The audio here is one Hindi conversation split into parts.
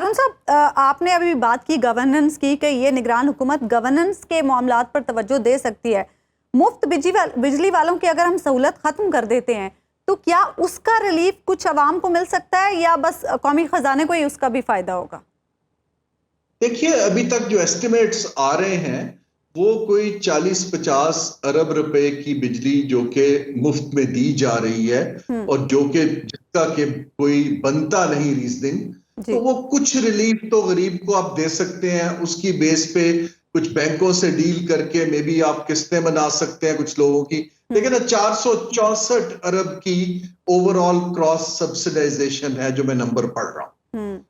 हारून साहब, आपने अभी बात की गवर्नेंस की कि ये निगरान हुकूमत गवर्नेंस के मामलात पर तवज्जो दे सकती है। मुफ्त बिजली वालों की अगर हम सहूलत खत्म कर देते हैं तो क्या उसका रिलीफ कुछ अवाम को मिल सकता है या बस कौमी खजाने को ही उसका भी फायदा होगा? देखिए, अभी तक जो एस्टिमेट्स आ रहे हैं वो कोई 40-50 अरब रुपए की बिजली जो कि मुफ्त में दी जा रही है और जो कि जिसका के कोई बनता नहीं रीजनिंग, तो वो कुछ रिलीफ तो गरीब को आप दे सकते हैं। उसकी बेस पे कुछ बैंकों से डील करके मे बी आप किस्तें बना सकते हैं कुछ लोगों की। लेकिन 464 अरब की ओवरऑल क्रॉस सब्सिडाइजेशन है जो मैं नंबर पढ़ रहा हूं।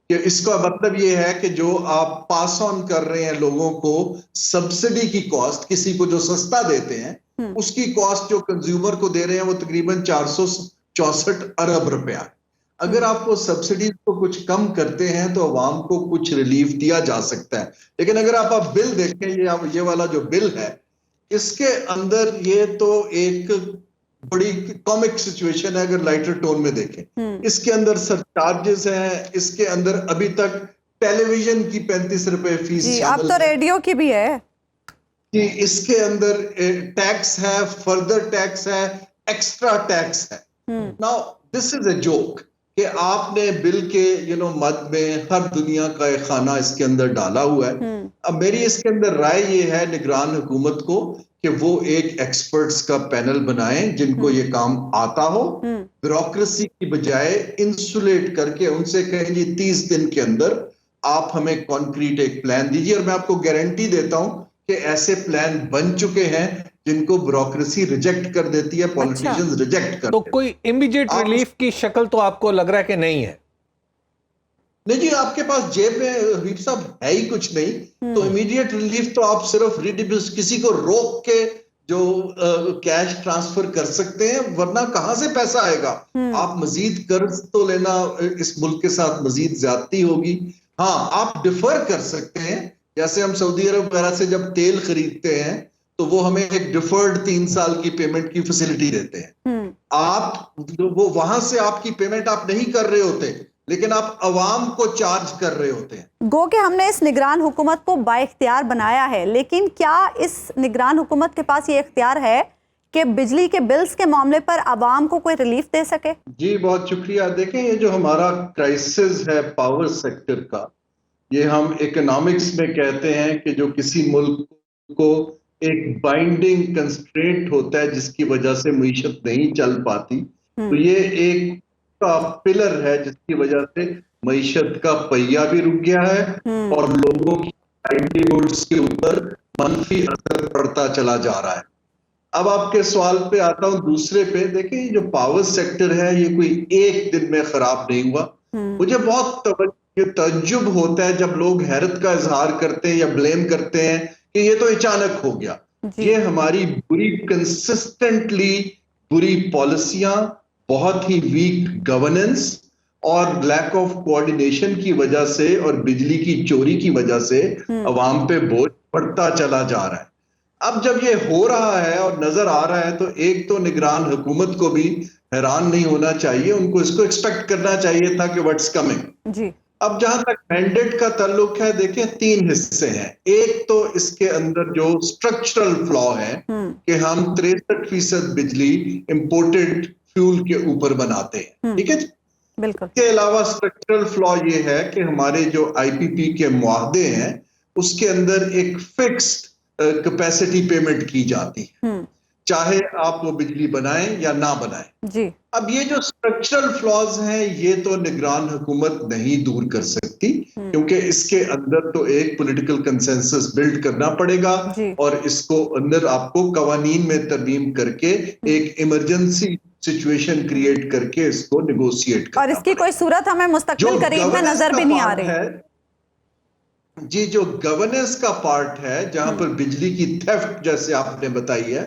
कि इसका मतलब ये है कि जो आप पास ऑन कर रहे हैं लोगों को सब्सिडी की कॉस्ट, किसी को जो सस्ता देते हैं उसकी कॉस्ट जो कंज्यूमर को दे रहे हैं वो तकरीबन 464 अरब रुपया। अगर आप वो सब्सिडी को कुछ कम करते हैं तो अवाम को कुछ रिलीफ दिया जा सकता है। लेकिन अगर आप बिल देखें, ये वाला जो बिल है, इसके अंदर ये तो एक बड़ी कॉमिक सिचुएशन है अगर लाइटर टोन में देखें। इसके अंदर सरचार्जेस हैं, इसके अंदर अभी तक टेलीविजन की 35 रुपए फीस जी, अब तो रेडियो की भी है कि इसके अंदर टैक्स है, फर्दर टैक्स है, एक्स्ट्रा टैक्स है। Now this is a joke कि आपने बिल के मद में हर दुनिया का एक खाना इसके अंदर डाला हुआ है। अब मेरी इसके अंदर राय ये है निगरान हुकूमत को कि वो एक एक्सपर्ट्स का पैनल बनाएं जिनको ये काम आता हो, ब्यूरोक्रेसी की बजाय इंसुलेट करके उनसे कहें जी 30 दिन के अंदर आप हमें कॉन्क्रीट एक प्लान दीजिए। और मैं आपको गारंटी देता हूं कि ऐसे प्लान बन चुके हैं जिनको ब्यूरोक्रेसी रिजेक्ट कर देती है, पॉलिटिशियंस रिजेक्ट कर तो कोई इमीडिएट रिलीफ की शक्ल तो आपको लग रहा है कि नहीं है? नहीं जी, आपके पास जेब में हबीब साहब है ही कुछ नहीं, तो इमीडिएट रिलीफ तो आप सिर्फ रिडिब्यूस किसी को रोक के जो कैश ट्रांसफर कर सकते हैं, वरना कहां से पैसा आएगा? आप मजीद कर्ज तो लेना, इस मुल्क के साथ मजीद ज्यादती होगी। हाँ, आप डिफर कर सकते हैं, जैसे हम सऊदी अरब वगैरह से जब तेल खरीदते हैं तो वो हमें एक डिफर्ड 3 साल की पेमेंट की फैसिलिटी देते हैं। आप वो वहां से आपकी पेमेंट आप नहीं कर रहे होते, लेकिन आप अवाम को चार्ज कर रहे होते हैं। गो कि हमने इस निगरान हुकूमत को बाइख्तियार बनाया है, लेकिन क्या इस निगरान हुकूमत के पास ये इख्तियार है कि बिजली के बिल्स के मामले पर अवाम को कोई रिलीफ दे सके? जी बहुत शुक्रिया। देखें, ये जो हमारा क्राइसिस है पावर सेक्टर का, ये हम इकोनॉमिक्स में कहते हैं कि जो किसी मुल्क को एक बाइंडिंग कंस्ट्रेंट होता है जिसकी वजह से मईशत नहीं चल पाती, तो ये एक का पिलर है जिसकी वजह से मईशत का पहिया भी रुक गया है और लोगों की लाइवलीहुड्स के ऊपर मनफी असर पड़ता चला जा रहा है। अब आपके सवाल पे आता हूं दूसरे पे। देखिए, जो पावर सेक्टर है ये कोई एक दिन में खराब नहीं हुआ। मुझे बहुत तज्जुब होता है जब लोग हैरत का इजहार करते हैं या ब्लेम करते हैं कि ये तो अचानक हो गया। ये हमारी बुरी कंसिस्टेंटली बुरी पॉलिसियां, बहुत ही वीक गवर्नेंस और लैक ऑफ कोऑर्डिनेशन की वजह से और बिजली की चोरी की वजह से अवाम पे बोझ बढ़ता चला जा रहा है। अब जब ये हो रहा है और नजर आ रहा है तो एक तो निगरान हुकूमत को भी हैरान नहीं होना चाहिए, उनको इसको एक्सपेक्ट करना चाहिए था कि व्हाट्स कमिंग जी। अब जहां तक मैंडेट का ताल्लुक है, देखिए 3 हिस्से हैं। एक तो इसके अंदर जो स्ट्रक्चरल फ्लॉ है कि हम 63% बिजली इंपोर्टेड फ्यूल के ऊपर बनाते हैं, ठीक है। बिल्कुल। इसके अलावा स्ट्रक्चरल फ्लॉ ये है कि हमारे जो आईपीपी के मुआहदे हैं उसके अंदर एक फिक्स्ड कैपेसिटी पेमेंट की जाती है, चाहे आप वो बिजली बनाएं या ना बनाएं जी। अब ये जो स्ट्रक्चरल फ्लॉज हैं ये तो निगरान हुकूमत नहीं दूर कर सकती, क्योंकि इसके अंदर तो एक पॉलिटिकल कंसेंसस बिल्ड करना पड़ेगा और इसको अंदर आपको कवानीन में तरमीम करके एक इमरजेंसी सिचुएशन क्रिएट करके इसको नेगोशिएट करना और इसकी कोई सूरत हमें मुस्तकबिल करीब में नजर भी नहीं आ रही है। जी, जो गवर्नेंस का पार्ट है जहां पर बिजली की थेफ्ट जैसे आपने बताई है,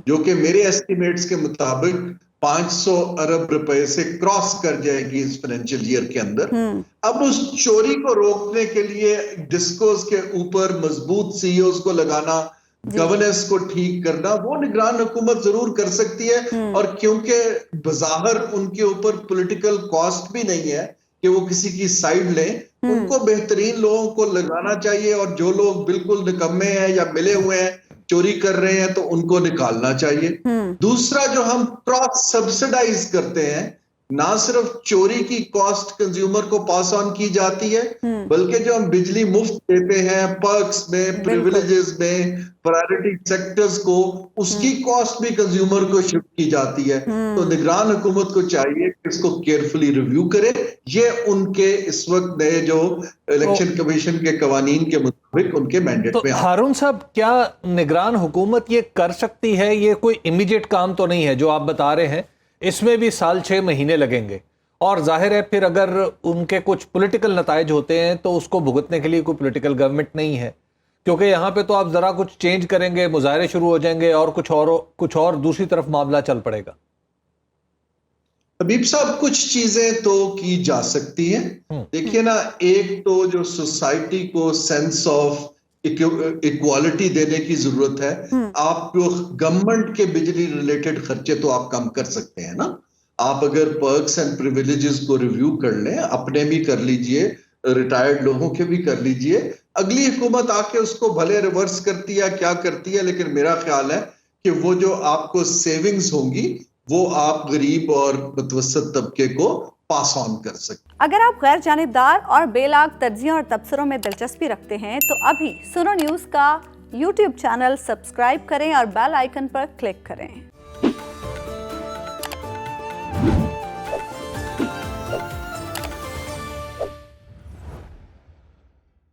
जो कि मेरे एस्टिमेट्स के मुताबिक 500 अरब रुपए से क्रॉस कर जाएगी इस फाइनेंशियल ईयर के अंदर। अब उस चोरी को रोकने के लिए डिस्कोस के ऊपर मजबूत सीईओज को लगाना, गवर्नेंस को ठीक करना, वो निगरान हुकूमत जरूर कर सकती है। और क्योंकि बज़ाहिर उनके ऊपर पॉलिटिकल कॉस्ट भी नहीं है कि वो किसी की साइड लें, उनको बेहतरीन लोगों को लगाना चाहिए और जो लोग बिल्कुल निकम्मे हैं या मिले हुए हैं, चोरी कर रहे हैं, तो उनको निकालना चाहिए। दूसरा, जो हम क्रॉस सब्सिडाइज करते हैं, ना सिर्फ चोरी की कॉस्ट कंज्यूमर को पास ऑन की जाती है, बल्कि जो हम बिजली मुफ्त देते हैं पर्क्स में, प्रिविलेजेस में, प्रायोरिटी सेक्टर्स को, उसकी कॉस्ट भी कंज्यूमर को शिफ्ट की जाती है। तो निगरान हुकूमत को चाहिए कि इसको केयरफुली रिव्यू करे। ये उनके इस वक्त नए जो इलेक्शन कमीशन के कवानीन के मुताबिक उनके मैंडेट में हारून साहब, क्या निगरान हुकूमत ये कर सकती है? ये कोई इमीडिएट काम तो नहीं है जो आप बता रहे हैं, इसमें भी 6 महीने लगेंगे और जाहिर है फिर अगर उनके कुछ पॉलिटिकल नताइज होते हैं तो उसको भुगतने के लिए कोई पॉलिटिकल गवर्नमेंट नहीं है, क्योंकि यहाँ पे तो आप जरा कुछ चेंज करेंगे, मुजाहरे शुरू हो जाएंगे और कुछ और दूसरी तरफ मामला चल पड़ेगा। हबीब साहब, कुछ चीजें तो की जा सकती हैं। देखिए ना, एक तो जो सोसाइटी को सेंस ऑफ इक्वालिटी देने की जरूरत है। आप जो गवर्नमेंट के बिजली रिलेटेड खर्चे तो आप कम कर सकते हैं ना। आप अगर पर्क्स एंड प्रिविलेजेस को रिव्यू कर लें, अपने भी कर लीजिए, रिटायर्ड लोगों के भी कर लीजिए। अगली हुकूमत आके उसको भले रिवर्स करती है, क्या करती है, लेकिन मेरा ख्याल है कि वो जो आपको सेविंग्स होंगी वो आप गरीब और मुतवस्सित तबके को पास ऑन कर सकते। अगर आप गैर जानिबदार और बेलाग तज्जियों और तबसरों में दिलचस्पी रखते हैं तो अभी सुनो न्यूज़ का YouTube चैनल सब्सक्राइब करें और बेल आइकन पर क्लिक करें।